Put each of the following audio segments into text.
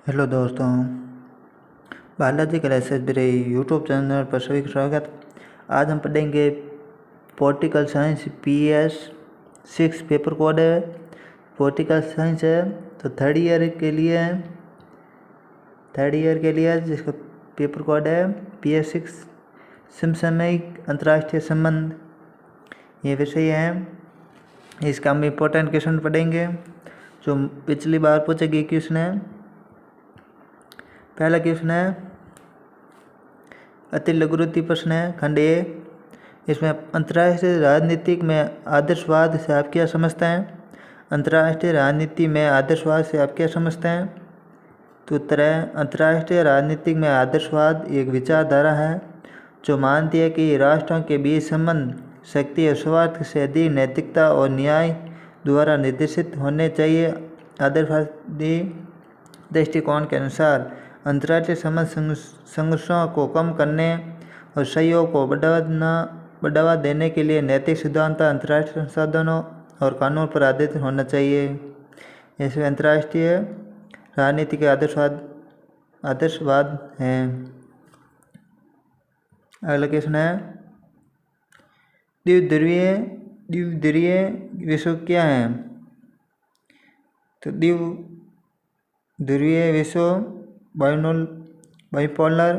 Hello दोस्तों, Balaji classes मेरे YouTube channel पर सभी का स्वागत। आज हम पढ़ेंगे political science PS 6 paper code है। पॉलिटिकल साइंस है तो थर्ड ईयर के लिए जिसका पेपर कोड है PS 6 समसामयिक अंतर्राष्ट्रीय संबंध, ये विषय है। इसका हम इम्पोर्टेंट क्वेश्चन पढ़ेंगे जो पिछली बार पूछे गए क्वेश्चन है। पहला क्वेश्चन है अति लघुरुत्ति प्रश्न है, खंड ए। इसमें अंतर्राष्ट्रीय राजनीतिक में आदर्शवाद से आप क्या समझते हैं? अंतर्राष्ट्रीय राजनीति में आदर्शवाद से आप क्या समझते हैं? तो उत्तर है अंतर्राष्ट्रीय राजनीतिक में आदर्शवाद एक विचारधारा है जो मानती है कि राष्ट्रों के बीच संबंध शक्ति और स्वार्थ से अधिक नैतिकता और न्याय द्वारा निर्देशित होने चाहिए। आदर्शवादी दृष्टिकोण के अनुसार अंतर्राष्ट्रीय संबंध संघर्षों को कम करने और सहयोग को बढ़ावा देने के लिए नैतिक सिद्धांत अंतर्राष्ट्रीय संसाधनों और कानून पर आधारित होना चाहिए। ऐसे अंतर्राष्ट्रीय राजनीति के आदर्शवाद हैं। अगला क्वेश्चन है द्विध्रुवीय विश्व क्या है? तो द्विध्रुवीय विश्व बाइपोलर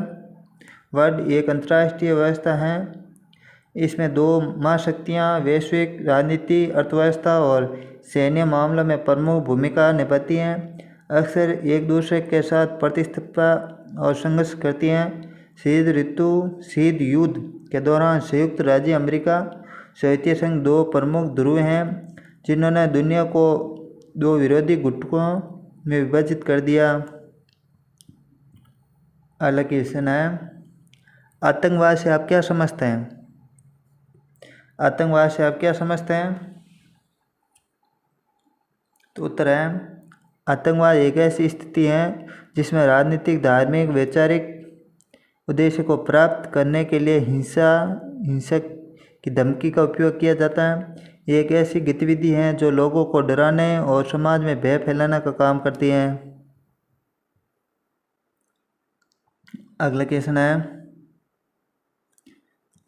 वर्ल्ड एक अंतर्राष्ट्रीय व्यवस्था है। इसमें दो महाशक्तियाँ वैश्विक राजनीति, अर्थव्यवस्था और सैन्य मामलों में प्रमुख भूमिका निभाती हैं, अक्सर एक दूसरे के साथ प्रतिस्पर्धा और संघर्ष करती हैं। शीत युद्ध के दौरान संयुक्त राज्य अमेरिका, सोवियत संघ दो प्रमुख ध्रुव हैं जिन्होंने दुनिया को दो विरोधी गुटों में विभाजित कर दिया। अगला क्वेश्चन है आतंकवाद से आप क्या समझते हैं? आतंकवाद से आप क्या समझते हैं? तो उत्तर है आतंकवाद एक ऐसी स्थिति है जिसमें राजनीतिक, धार्मिक, वैचारिक उद्देश्य को प्राप्त करने के लिए हिंसक की धमकी का उपयोग किया जाता है। ये एक ऐसी गतिविधि है जो लोगों को डराने और समाज में भय फैलाने का काम करती है। अगला क्वेश्चन है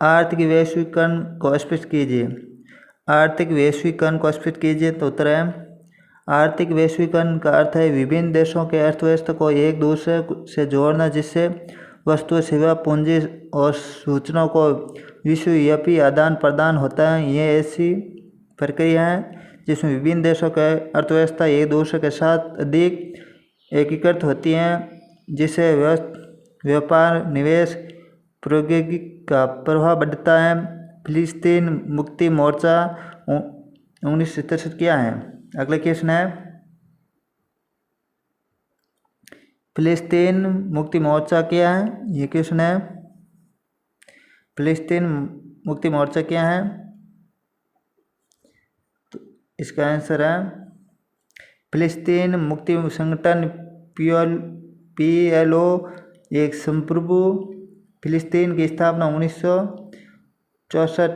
आर्थिक वैश्वीकरण को स्पष्ट कीजिए। आर्थिक वैश्वीकरण को स्पष्ट कीजिए। तो उत्तर है आर्थिक वैश्वीकरण का अर्थ है विभिन्न देशों के अर्थव्यवस्था को एक दूसरे से जोड़ना, जिससे वस्तु, सेवा, पूंजी और सूचनाओं को विश्वव्यापी आदान प्रदान होता है। यह ऐसी प्रक्रिया है जिसमें विभिन्न देशों के अर्थव्यवस्था एक दूसरे के साथ अधिक एकीकृत होती हैं, जिससे व्यापार, निवेश, प्रौद्योगिकी का प्रभाव बढ़ता है। फिलिस्तीन मुक्ति मोर्चा 1967 क्या है? अगला क्वेश्चन है फिलिस्तीन मुक्ति मोर्चा क्या है? ये क्वेश्चन है फिलिस्तीन मुक्ति मोर्चा क्या है? तो इसका आंसर है फिलिस्तीन मुक्ति संगठन PLO एक संप्रभु फिलिस्तीन की स्थापना 1964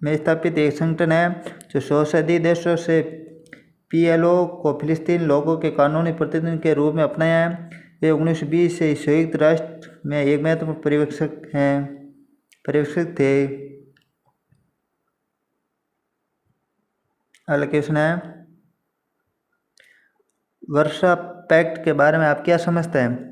में स्थापित एक संगठन है जो 100 से अधिक देशों से PLO को फिलिस्तीन लोगों के कानूनी प्रतिनिधि के रूप में अपनाया है। वे 1920 से संयुक्त राष्ट्र में एक महत्वपूर्ण पर्यवेक्षक थे। अगला क्वेश्चन है वर्सा पैक्ट के बारे में आप क्या समझते हैं?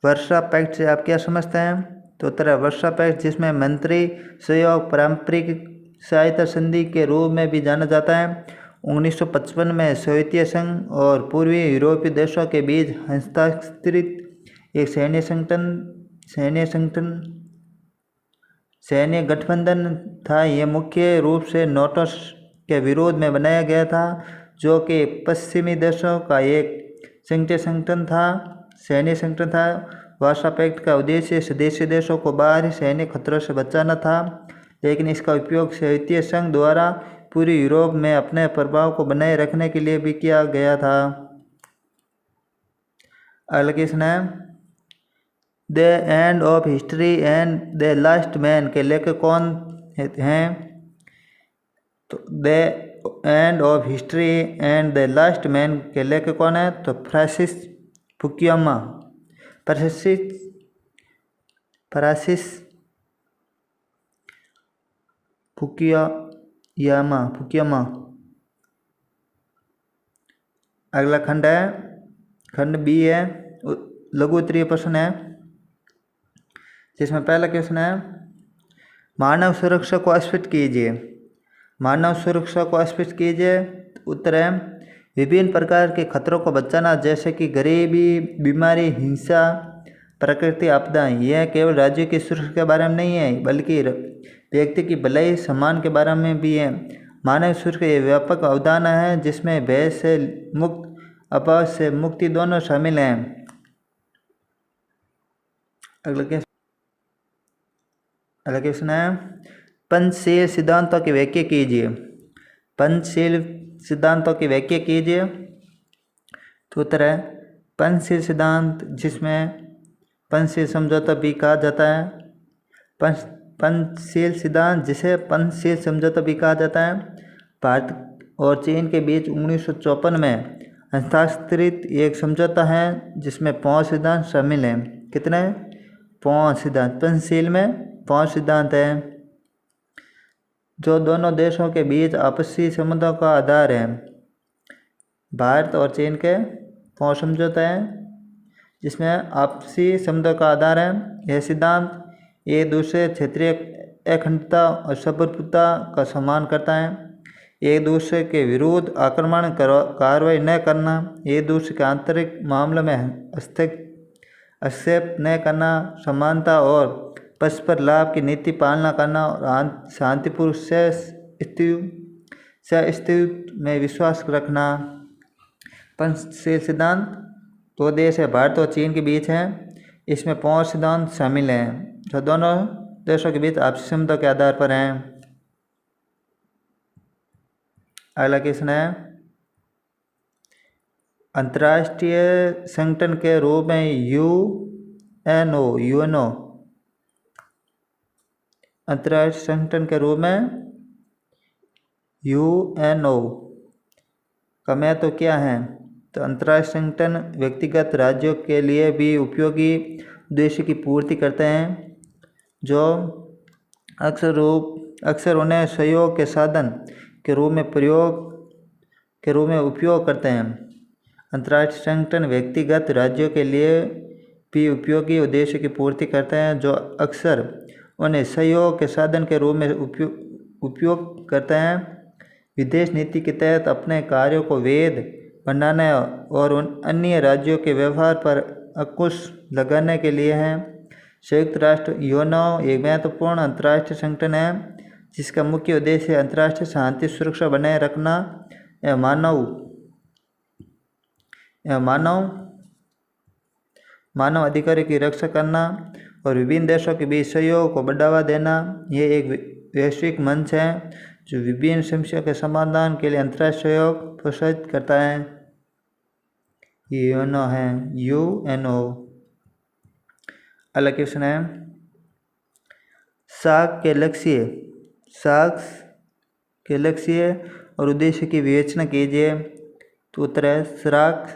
वर्सा पैक्ट से आप क्या समझते हैं? तो उत्तर है वर्सा पैक्ट, जिसमें मंत्री सहयोग पारंपरिक सहायता संधि के रूप में भी जाना जाता है, 1955 में सोवियत संघ और पूर्वी यूरोपीय देशों के बीच हस्ताक्षरित एक सैन्य गठबंधन था। यह मुख्य रूप से नाटो के विरोध में बनाया गया था, जो कि पश्चिमी देशों का एक सैन्य संगठन था। वार्सा पैक्ट का उद्देश्य सदस्य देशों को बाहरी सैन्य खतरों से बचाना था, लेकिन इसका उपयोग सोवियत संघ द्वारा पूरी यूरोप में अपने प्रभाव को बनाए रखने के लिए भी किया गया था। अगला क्वेश्चन है the end of history and the last man के लेखक कौन हैं? तो the end of history and the last man के लेखक कौन है? तो फुकुयामा, फ्रांसिस फुकुयामा। अगला खंड है, खंड बी है, लघु उत्तरीय प्रश्न है, जिसमें पहला क्वेश्चन है मानव सुरक्षा को स्पष्ट कीजिए। मानव सुरक्षा को स्पष्ट कीजिए। उत्तर है विभिन्न प्रकार के खतरों को बचाना, जैसे कि गरीबी, बीमारी, हिंसा, प्रकृति आपदाएं। यह केवल राज्यों की सुरक्षा के बारे में नहीं है, बल्कि व्यक्ति की भलाई, सम्मान के बारे में भी है। मानव सुरक्षा ये व्यापक अवधारणा है जिसमें भय से मुक्त, अभाव से मुक्ति दोनों शामिल हैं। अगला क्वेश्चन है पंचशील सिद्धांतों की व्याख्या कीजिए। पंचशील सिद्धांतों की व्याख्या कीजिए। तो उत्तर है पंचशील सिद्धांत, जिसमें पंचशील समझौता भी कहा जाता है। पंचशील सिद्धांत, जिसे पंचशील समझौता भी कहा जाता है, भारत और चीन के बीच 1954 में हस्ताक्षरित एक समझौता है जिसमें 5 सिद्धांत शामिल हैं। कितने? 5 सिद्धांत। पंचशील में 5 सिद्धांत हैं जो दोनों देशों के बीच आपसी संबंधों का आधार है। भारत और चीन के 5 समझौते हैं जिसमें आपसी संबंधों का आधार है। यह सिद्धांत एक दूसरे क्षेत्रीय अखंडता और संप्रभुता का सम्मान करता है, एक दूसरे के विरुद्ध आक्रमण कार्रवाई न करना, एक दूसरे के आंतरिक मामलों में हस्तक्षेप न करना, समानता और परस्पर लाभ की नीति पालना करना और शांतिपूर्ण सहअस्तित्व में विश्वास रखना। पंचशील सिद्धांत 2 देश है, भारत और चीन के बीच है। इसमें 5 सिद्धांत शामिल हैं जो दोनों देशों के बीच आपसी संबंधों के आधार पर हैं। अगला क्वेश्चन है अंतर्राष्ट्रीय संगठन के रूप में यूएनओ अंतर्राष्ट्रीय संगठन के रूप में यूएनओ का महत्व क्या है? तो अंतर्राष्ट्रीय संगठन व्यक्तिगत राज्यों के लिए भी उपयोगी उद्देश्य की पूर्ति करते हैं, जो अक्सर उन्हें सहयोग के साधन के रूप में उपयोग करते हैं। अंतर्राष्ट्रीय संगठन व्यक्तिगत राज्यों के लिए भी उपयोगी उद्देश्य की पूर्ति करते हैं, जो अक्सर उन्हें सहयोग के साधन के रूप में उपयोग करते हैं। विदेश नीति के तहत अपने कार्यों को वैध बनाने और उन अन्य राज्यों के व्यवहार पर अंकुश लगाने के लिए हैं। संयुक्त राष्ट्र यूएनओ एक महत्वपूर्ण अंतर्राष्ट्रीय संगठन है जिसका मुख्य उद्देश्य अंतर्राष्ट्रीय शांति सुरक्षा बनाए रखना या मानव अधिकारों की रक्षा करना और विभिन्न देशों के बीच सहयोग को बढ़ावा देना। यह एक वैश्विक मंच है जो विभिन्न समस्याओं के समाधान के लिए अंतर्राष्ट्रीय सहयोग प्रोत्साहित करता है। यूएनओ है, यूएनओ। अगला क्वेश्चन है सार्क के लक्ष्य और उद्देश्य की विवेचना कीजिए। तो उत्तर है सार्क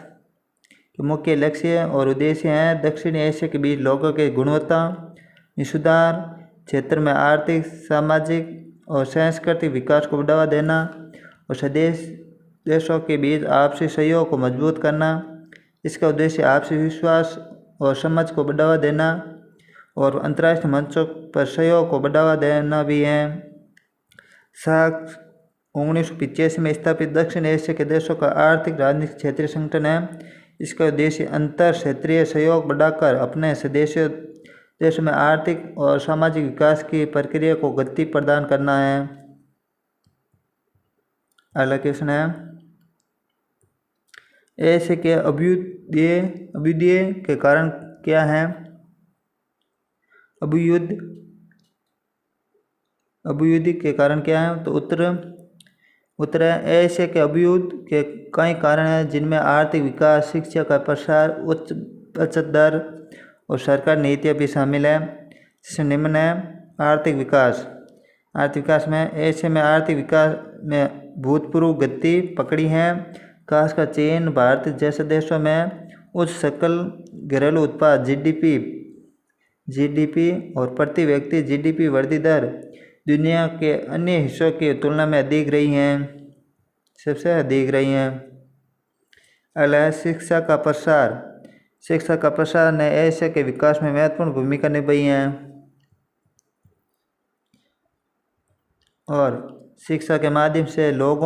के मुख्य लक्ष्य और उद्देश्य हैं दक्षिणी एशिया के बीच लोगों के गुणवत्ता में सुधार, क्षेत्र में आर्थिक, सामाजिक और सांस्कृतिक विकास को बढ़ावा देना और सदस्य देशों के बीच आपसी सहयोग को मजबूत करना। इसका उद्देश्य आपसी विश्वास और समझ को बढ़ावा देना और अंतर्राष्ट्रीय मंचों पर सहयोग को बढ़ावा देना भी है। सार्क 1985 में स्थापित दक्षिण एशिया के देशों का आर्थिक राजनीतिक क्षेत्रीय संगठन है। इसका उद्देश्य अंतर क्षेत्रीय सहयोग बढ़ाकर अपने सदस्य देशों में आर्थिक और सामाजिक विकास की प्रक्रिया को गति प्रदान करना है। अगला क्वेश्चन है एशिया के अभ्युदय के कारण क्या है? अभ्युदय के कारण क्या है? तो उत्तर है एशिया के अभ्युदय के कई कारण हैं, जिनमें आर्थिक विकास, शिक्षा का प्रसार, उच्च बचत दर और सरकार नीतियाँ भी शामिल है। जिसमें निम्न है आर्थिक विकास में एशिया में आर्थिक विकास में भूतपूर्व गति पकड़ी है, खासकर चीन, भारत जैसे देशों में उच्च सकल घरेलू उत्पाद जीडीपी और प्रति व्यक्ति जीडीपी वृद्धि दर दुनिया के अन्य हिस्सों की तुलना में अधिक रही हैं, सबसे अधिक रही हैं। अगला है शिक्षा का प्रसार। शिक्षा का प्रसार ने एशिया के विकास में महत्वपूर्ण भूमिका निभाई है और शिक्षा के माध्यम से लोग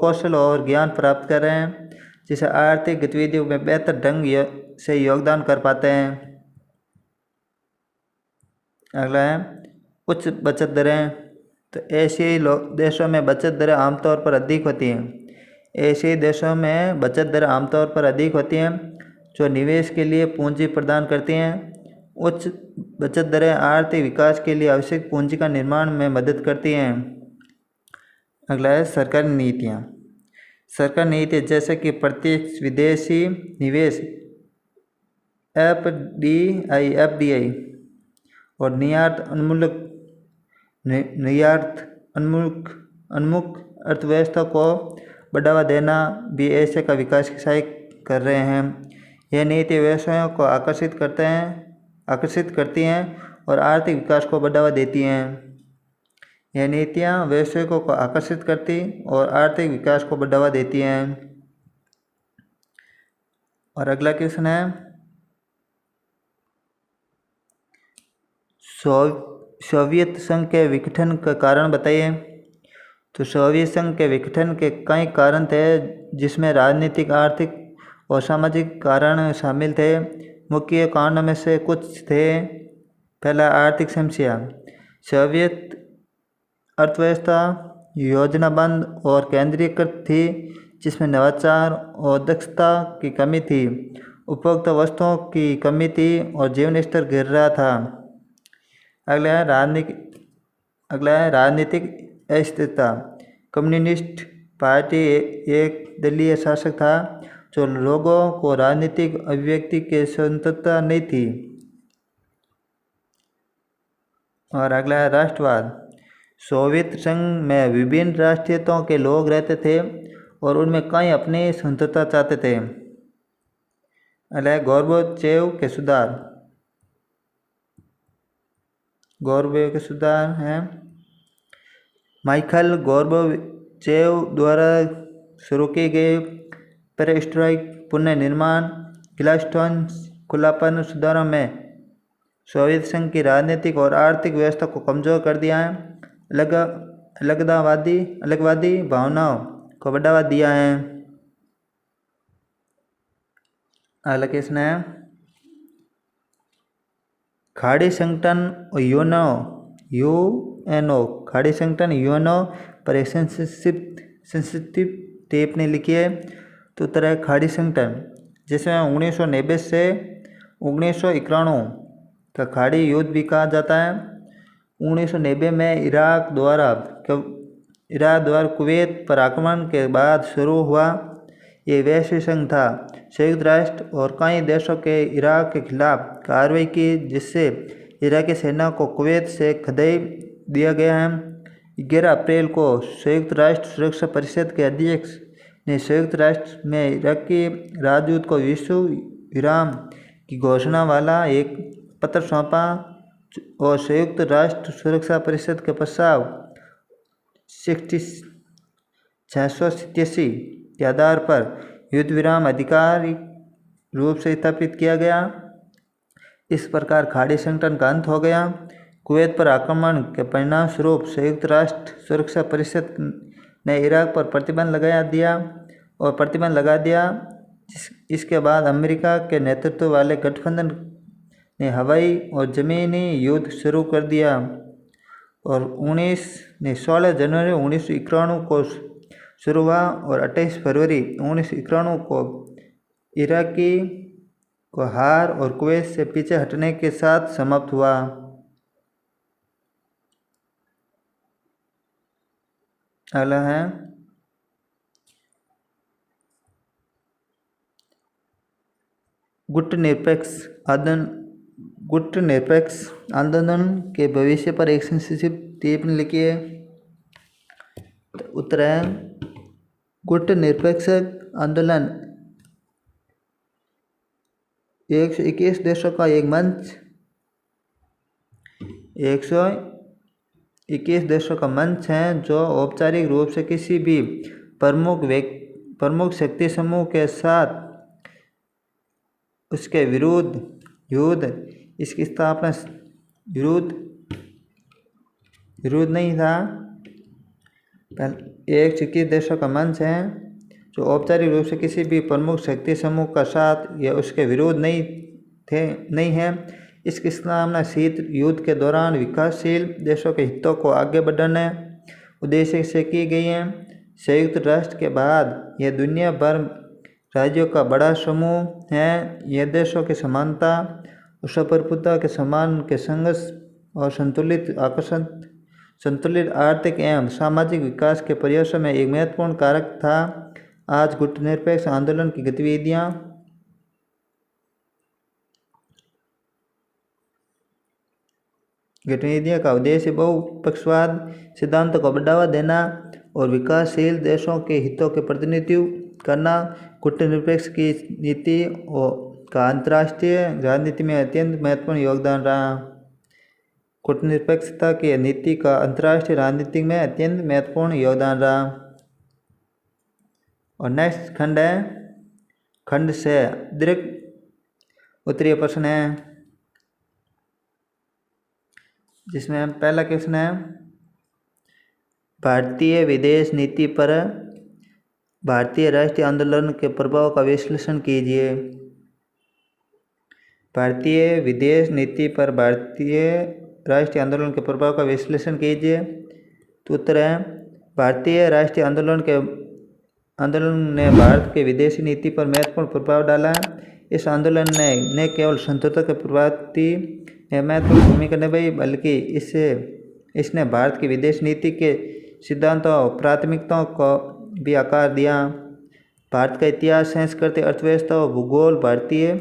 कौशल और ज्ञान प्राप्त कर रहे हैं, जिससे आर्थिक गतिविधियों में बेहतर ढंग से योगदान कर पाते हैं। अगला है उच्च बचत दरें। तो एशियाई देशों में बचत दरें आमतौर पर अधिक होती हैं। एशियाई देशों में बचत दरें आमतौर पर अधिक होती हैं, जो निवेश के लिए पूंजी प्रदान करती हैं। उच्च बचत दरें आर्थिक विकास के लिए आवश्यक पूंजी का निर्माण में मदद करती हैं। अगला है सरकारी नीतियाँ। सरकारी नीतियाँ जैसे कि प्रत्यक्ष विदेशी निवेश एफडीआई और निर्यात उन्मुख अर्थव्यवस्था को बढ़ावा देना भी एशिया का विकास की सहायता कर रहे हैं। यह नीति व्यवसायों को आकर्षित करती हैं और आर्थिक विकास को बढ़ावा देती हैं। यह नीतियाँ व्यवसायों को आकर्षित करती और आर्थिक विकास को बढ़ावा देती हैं। और अगला क्वेश्चन है सोवियत संघ के विघटन का कारण बताइए। तो सोवियत संघ के विघटन के कई कारण थे, जिसमें राजनीतिक, आर्थिक और सामाजिक कारण शामिल थे। मुख्य कारणों में से कुछ थे। पहला, आर्थिक समस्या। सोवियत अर्थव्यवस्था योजनाबद्ध और केंद्रीकृत थी, जिसमें नवाचार और दक्षता की कमी थी। उपभोक्ता वस्तुओं की कमी थी और जीवन स्तर गिर रहा था। अगला है राजनीतिक अस्थिरता। कम्युनिस्ट पार्टी एक दलीय शासक था, जो लोगों को राजनीतिक अभिव्यक्ति की स्वतंत्रता नहीं थी। और अगला है राष्ट्रवाद। सोवियत संघ में विभिन्न राष्ट्रीयताओं के लोग रहते थे और उनमें कई अपनी स्वतंत्रता चाहते थे। अगला है गोर्बाचेव के सुधार हैं। माइखल गोर्बाचेव द्वारा शुरू किए गए पेरेस्ट्रोइक पुनर्निर्माण ग्लासस्टोन खुलापन सुधारों में सोवियत संघ की राजनीतिक और आर्थिक व्यवस्था को कमजोर कर दिया है। अलगवादी भावनाओं को बढ़ावा दिया है। अगला क्वेश्चन है खाड़ी संगठन यूएनओ खाड़ी संगठन यूएनओ पर एक संस्कृति टेप ने लिखी है। तो उत्तर है खाड़ी संगठन, जिसमें 1990 से 1991 का खाड़ी युद्ध भी कहा जाता है। 1990 में इराक द्वारा कुवैत पर आक्रमण के बाद शुरू हुआ ये वैश्विक संघ था। संयुक्त राष्ट्र और कई देशों के इराक के खिलाफ कार्रवाई की, जिससे इराकी सेना को कुवैत से खदेड़ दिया गया है। 11 अप्रैल को संयुक्त राष्ट्र सुरक्षा परिषद के अध्यक्ष ने संयुक्त राष्ट्र में इराकी राजदूत को विश्व विराम की घोषणा वाला एक पत्र सौंपा और संयुक्त राष्ट्र सुरक्षा परिषद के प्रस्ताव 687 के आधार पर युद्ध विराम आधिकारिक रूप से स्थापित किया गया। इस प्रकार खाड़ी संगठन का अंत हो गया। कुवैत पर आक्रमण के परिणाम स्वरूप संयुक्त राष्ट्र सुरक्षा परिषद ने इराक पर प्रतिबंध लगा दिया। इसके बाद अमेरिका के नेतृत्व वाले गठबंधन ने हवाई और ज़मीनी युद्ध शुरू कर दिया और 16 जनवरी 1991 को शुरू हुआ और 28 फरवरी 1991 को इराकी को हार और कुवैत से पीछे हटने के साथ समाप्त हुआ। अगला है गुटनिरपेक्ष आंदोलन के भविष्य पर एक संक्षिप्त टिप्पणी लिखी है। उत्तर है गुटनिरपेक्ष आंदोलन 121 देशों का एक मंच, 121 देशों का मंच है जो औपचारिक रूप से किसी भी प्रमुख शक्ति समूह के साथ उसके विरुद्ध युद्ध इसकी स्थापना विरोध नहीं था। 121 देशों का मंच है जो औपचारिक रूप से किसी भी प्रमुख शक्ति समूह का साथ या उसके विरोध नहीं है। इसकी स्थापना शीत युद्ध के दौरान विकासशील देशों के हितों को आगे बढ़ाने उद्देश्य से की गई है। संयुक्त राष्ट्र के बाद यह दुनिया भर राज्यों का बड़ा समूह है। यह देशों की समानता और संप्रभुता के समान के संघर्ष और संतुलित आर्थिक एवं सामाजिक विकास के प्रयासों में एक महत्वपूर्ण कारक था। आज गुटनिरपेक्ष आंदोलन की गतिविधियों का उद्देश्य बहुपक्षवाद सिद्धांतों को बढ़ावा देना और विकासशील देशों के हितों के प्रतिनिधित्व करना। गुटनिरपेक्ष की नीति का अंतर्राष्ट्रीय राजनीति में अत्यंत महत्वपूर्ण योगदान रहा। गुटनिरपेक्षता की नीति का अंतर्राष्ट्रीय राजनीति में अत्यंत महत्वपूर्ण योगदान रहा। और नेक्स्ट खंड है खंड से दीर्घ उत्तरीय प्रश्न है, जिसमें पहला क्वेश्चन है भारतीय विदेश नीति पर भारतीय राष्ट्रीय आंदोलन के प्रभाव का विश्लेषण कीजिए। भारतीय विदेश नीति पर भारतीय राष्ट्रीय आंदोलन के प्रभाव का विश्लेषण कीजिए। तो उत्तर है भारतीय राष्ट्रीय आंदोलन ने भारत के विदेशी नीति पर महत्वपूर्ण प्रभाव डाला। इस आंदोलन ने न केवल स्वतंत्रता के प्रवृत्ति में महत्वपूर्ण भूमिका निभाई बल्कि इसने भारत की विदेश नीति के सिद्धांतों और प्राथमिकताओं को भी आकार दिया। भारत का इतिहास, संस्कृति, अर्थव्यवस्था और भूगोल भारतीय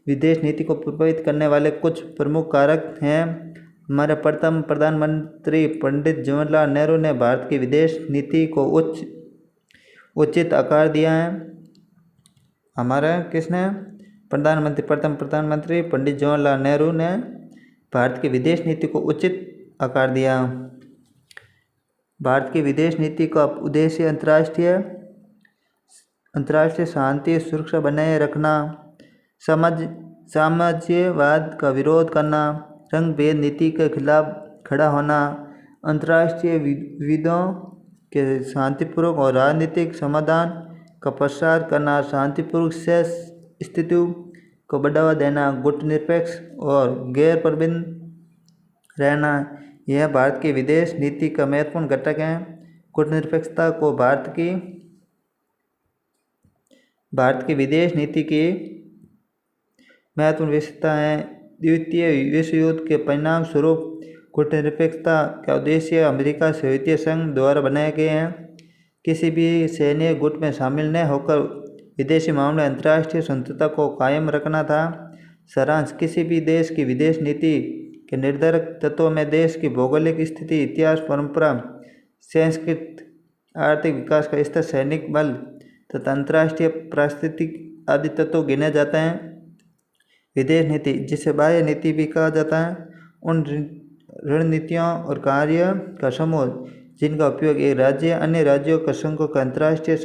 विदेश नीति को प्रभावित करने वाले कुछ प्रमुख कारक हैं। हमारे प्रथम प्रधानमंत्री पंडित जवाहरलाल नेहरू ने भारत की विदेश नीति को उचित आकार दिया है। हमारा किसने प्रथम प्रधानमंत्री पंडित जवाहरलाल नेहरू ने भारत की विदेश नीति को उचित आकार दिया। भारत की विदेश नीति का उद्देश्य अंतर्राष्ट्रीय शांति सुरक्षा बनाए रखना, साम्राज्यवाद का विरोध करना, रंग भेद नीति के खिलाफ खड़ा होना, अंतर्राष्ट्रीय विवादों के शांतिपूर्वक और राजनीतिक समाधान का प्रसार करना, शांतिपूर्वक स्थिति को बढ़ावा देना, गुटनिरपेक्ष और गैर प्रबंध रहना, यह भारत की विदेश नीति का महत्वपूर्ण घटक है। गुटनिरपेक्षता को भारत की विदेश नीति की महत्वपूर्ण विशेषता है। द्वितीय विश्व युद्ध के परिणाम स्वरूप गुटनिरपेक्षता का उद्देश्य अमेरिका सोवियत संघ द्वारा बनाए गए हैं। किसी भी सैन्य गुट में शामिल न होकर विदेशी मामले अंतर्राष्ट्रीय संतुलता को कायम रखना था। सारांश, किसी भी देश की विदेश नीति के निर्धारक तत्वों में देश की भौगोलिक स्थिति, इतिहास, परंपरा, संस्कृति, आर्थिक विकास का स्तर, सैनिक बल तथा अंतर्राष्ट्रीय परिस्थिति आदि तत्व गिने जाते हैं। विदेश नीति, जिसे बाह्य नीति भी कहा जाता है, उन रणनीतियों और कार्य का समूह जिनका उपयोग एक राज्य अन्य राज्यों का संघों का अंतर्राष्ट्रीय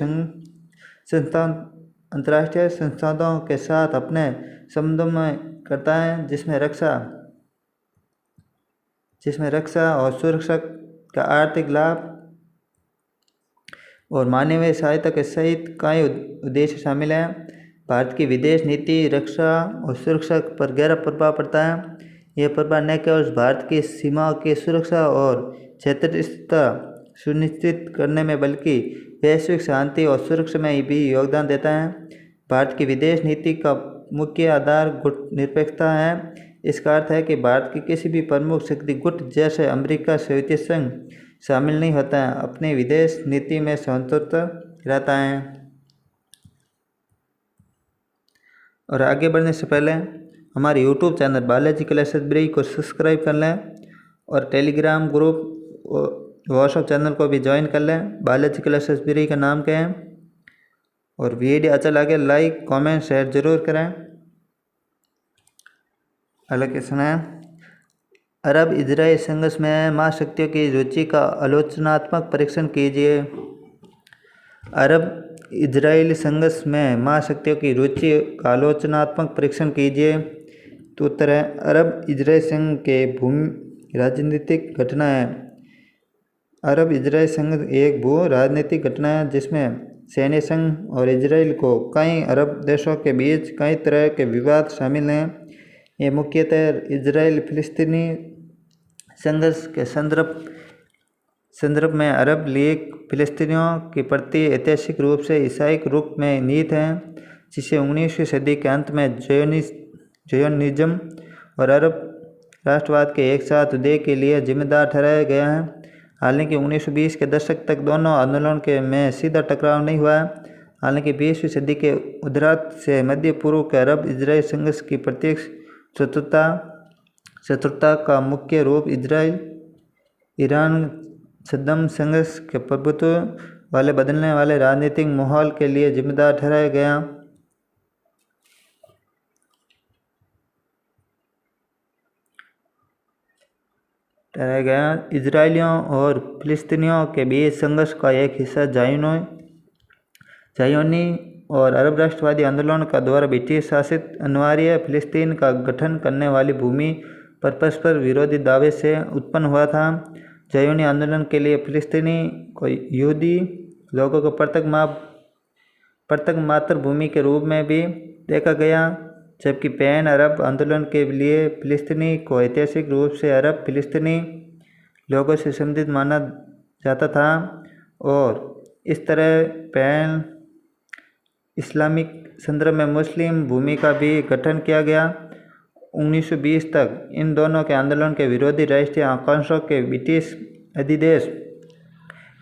संस्थानों के साथ अपने संबंधों में करता है, जिसमें रक्षा और सुरक्षा का आर्थिक लाभ और मानवीय सहायता के सहित कई उद्देश्य शामिल हैं। भारत की विदेश नीति रक्षा और सुरक्षा पर गहरा प्रभाव पड़ता है। यह प्रभाव न केवल भारत की सीमाओं की सुरक्षा और क्षेत्रीय स्थिरता सुनिश्चित करने में बल्कि वैश्विक शांति और सुरक्षा में भी योगदान देता है। भारत की विदेश नीति का मुख्य आधार गुटनिरपेक्षता है। इसका अर्थ है कि भारत की किसी भी प्रमुख शक्ति गुट जैसे अमेरिका, सोवियत संघ शामिल नहीं होता है, अपनी विदेश नीति में स्वतंत्र रहता है। और आगे बढ़ने से पहले हमारे YouTube channel Balaji classes break को सब्सक्राइब कर लें और टेलीग्राम ग्रुप व्हाट्सएप चैनल को भी ज्वाइन कर लें। बालाजी क्लासेस ब्रेक का नाम क्या है। और वीडियो अच्छा लगे लाइक कमेंट शेयर ज़रूर करें। अगला क्वेश्चन है, अरब इजराइल संघर्ष में महाशक्तियों की रुचि का आलोचनात्मक परीक्षण कीजिए। अरब इजराइल संघर्ष में महाशक्तियों की रुचि का आलोचनात्मक परीक्षण कीजिए। तो उत्तर है, अरब इजराइल संघ के भूमि राजनीतिक घटना है। अरब इजराइल संघ एक भू राजनीतिक घटना है जिसमें सैन्य संघ और इजराइल को कई अरब देशों के बीच कई तरह के विवाद शामिल हैं। ये मुख्यतः इजराइल फिलिस्तीनी संघर्ष के संदर्भ में अरब लीग फिलिस्तीनियों के प्रति ऐतिहासिक रूप से ईसाई रूप में निहित है, जिसे 19वीं सदी के अंत में ज़ियोनिज़्म और अरब राष्ट्रवाद के एक साथ उदय के लिए जिम्मेदार ठहराया गया है। हालांकि 1920 के दशक तक दोनों आंदोलनों में सीधा टकराव नहीं हुआ। हालांकि 20वीं सदी के उत्तरार्ध से मध्य पूर्व के अरब इजराइल संघर्ष की प्रत्यक्ष शत्रुता का मुख्य रूप इजराइल ईरान सद्दाम संघर्ष के प्रभुत्व वाले बदलने वाले राजनीतिक माहौल के लिए जिम्मेदार ठहराया गया। इजरायलियों और फिलिस्तीनियों के बीच संघर्ष का एक हिस्सा ज़ायोनी और अरब राष्ट्रवादी आंदोलन का द्वारा ब्रिटिश शासित अनिवार्य फिलिस्तीन का गठन करने वाली भूमि पर परस्पर विरोधी दावे से उत्पन्न हुआ था। ज़ायोनी आंदोलन के लिए फिलिस्तीनी को यहूदी लोगों को पृथक मातृभूमि के रूप में भी देखा गया, जबकि पैन अरब आंदोलन के लिए फिलिस्तीनी को ऐतिहासिक रूप से अरब फिलिस्तीनी लोगों से संबंधित माना जाता था। और इस तरह पैन इस्लामिक संदर्भ में मुस्लिम भूमि का भी गठन किया गया। 1920 तक इन दोनों के आंदोलन के विरोधी राष्ट्रीय आकांक्षों के ब्रिटिश अधिदेश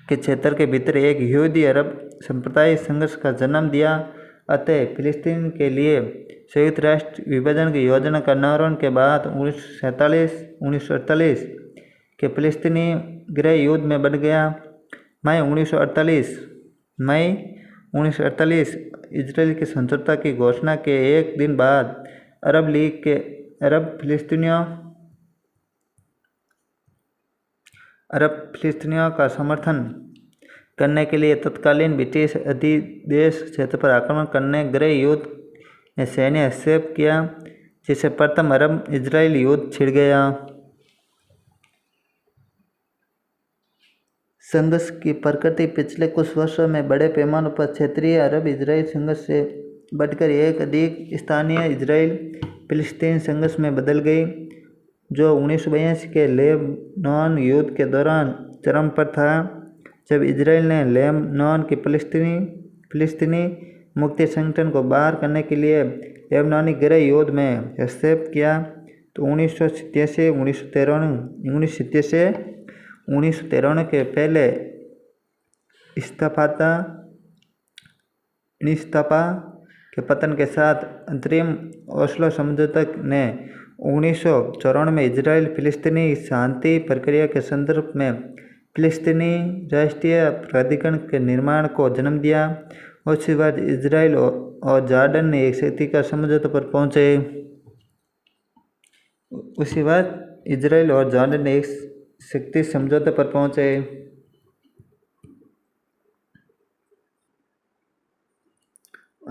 के क्षेत्र के भीतर एक यहूदी अरब सांप्रदायिक संघर्ष का जन्म दिया। अतः फिलिस्तीन के लिए संयुक्त राष्ट्र विभाजन की योजना का अनावरण के बाद 1948 के फिलिस्तीनी गृह युद्ध में बढ़ गया। मई 1948 इजराइल के समझौता की घोषणा के एक दिन बाद अरब लीग के अरब फिलिस्तीनियों का समर्थन करने के लिए तत्कालीन ब्रिटिश अधिदेश क्षेत्र पर आक्रमण करने गृह युद्ध में सैन्य हस्तक्षेप किया, जिससे प्रथम अरब इजराइल युद्ध छिड़ गया। संघर्ष की प्रकृति पिछले कुछ वर्षों में बड़े पैमाने पर क्षेत्रीय अरब इजराइल संघर्ष से बढ़कर एक अधिक स्थानीय इजराइल फिलिस्तीन संघर्ष में बदल गई, जो 1982 के लेबनान युद्ध के दौरान चरम पर था, जब इजराइल ने लेबनान की फिलिस्तीनी मुक्ति संगठन को बाहर करने के लिए लेबनानी गृह युद्ध में हस्तक्षेप किया। तो 1993 के पहले इस्तफा के पतन के साथ अंतरिम ओस्लो समझौता ने 1994 में इजराइल फिलिस्तीनी शांति प्रक्रिया के संदर्भ में फिलिस्तीनी राष्ट्रीय प्राधिकरण के निर्माण को जन्म दिया। उसके बाद इजराइल और जॉर्डन ने एक शक्ति का समझौते पर पहुंचे।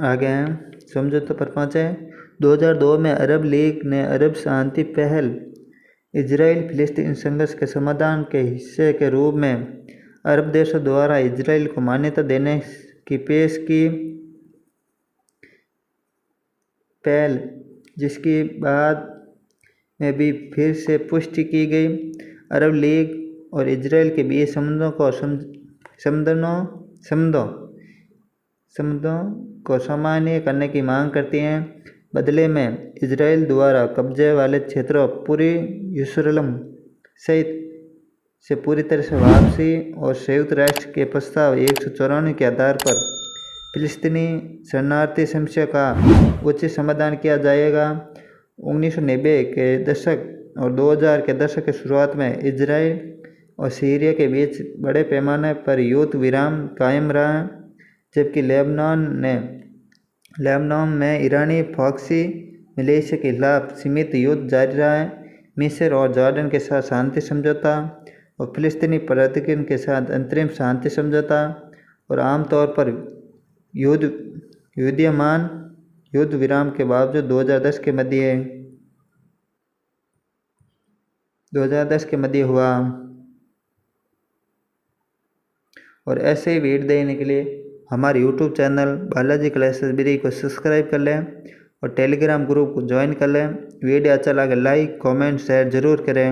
आगे हैं समझौते पर पहुंचे। 2002 में अरब लीग ने अरब शांति पहल इजराइल फिलिस्तीन संघर्ष के समाधान के हिस्से के रूप में अरब देशों द्वारा इजराइल को मान्यता देने की पेश की पहल, जिसकी बाद में भी फिर से पुष्टि की गई। अरब लीग और इजराइल के बीच संबंधों को सामान्य करने की मांग करती हैं। बदले में इजराइल द्वारा कब्जे वाले क्षेत्रों पूरी यरूशलेम सहित से पूरी तरह से वापसी और संयुक्त राष्ट्र के प्रस्ताव 194 के आधार पर फिलिस्तीनी शरणार्थी समस्या का उचित समाधान किया जाएगा। 1990 के दशक और 2000 के दशक की शुरुआत में इजराइल और सीरिया के बीच बड़े पैमाने पर युद्ध विराम कायम रहा, जबकि लेबनान में ईरानी प्रॉक्सी मलेशिया के खिलाफ सीमित युद्ध जारी रहा है। मिस्र और जॉर्डन के साथ शांति समझौता और फिलिस्तीनी प्राधिकरण के साथ अंतरिम शांति समझौता और आमतौर पर युद्धमान युद्ध विराम के बावजूद 2010 के मध्य हुआ। और ऐसे ही वीडियो देखने के लिए हमारे YouTube channel Balaji classes BD को सब्सक्राइब कर लें और टेलीग्राम ग्रुप को ज्वाइन कर लें। वीडियो अच्छा लगे लाइक कमेंट शेयर ज़रूर करें।